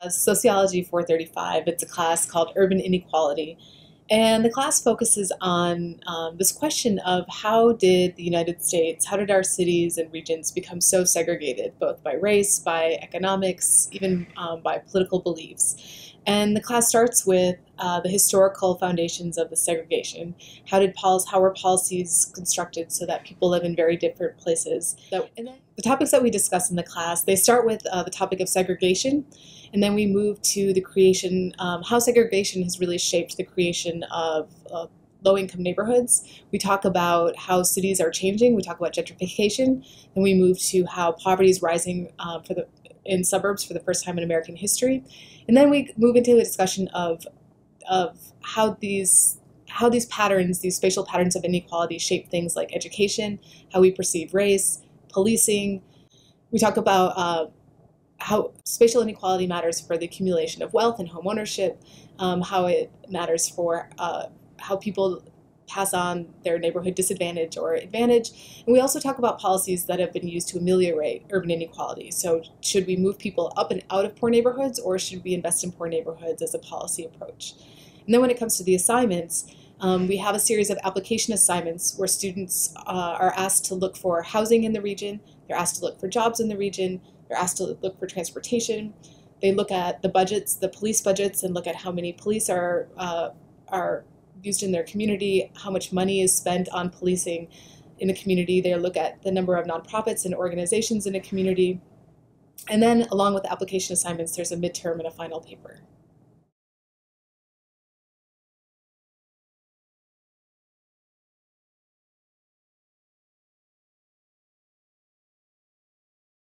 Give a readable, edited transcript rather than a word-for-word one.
Sociology 435. It's a class called Urban Inequality. And the class focuses on this question of how did the United States, how did our cities and regions become so segregated, both by race, by economics, even by political beliefs. And the class starts with the historical foundations of the segregation. How were policies constructed so that people live in very different places? And then the topics that we discuss in the class, they start with the topic of segregation, and then we move to the creation, how segregation has really shaped the creation of low-income neighborhoods. We talk about how cities are changing. We talk about gentrification. Then we move to how poverty is rising in suburbs for the first time in American history. And then we move into a discussion of how these patterns, these spatial patterns of inequality shape things like education, how we perceive race, policing. We talk about how spatial inequality matters for the accumulation of wealth and home ownership, how it matters for how people pass on their neighborhood disadvantage or advantage. And we also talk about policies that have been used to ameliorate urban inequality. So should we move people up and out of poor neighborhoods, or should we invest in poor neighborhoods as a policy approach? And then when it comes to the assignments, we have a series of application assignments where students are asked to look for housing in the region, they're asked to look for jobs in the region, they're asked to look for transportation. They look at the budgets, the police budgets, and look at how many police are used in their community, how much money is spent on policing in the community. They look at the number of nonprofits and organizations in a community. And then along with the application assignments, there's a midterm and a final paper.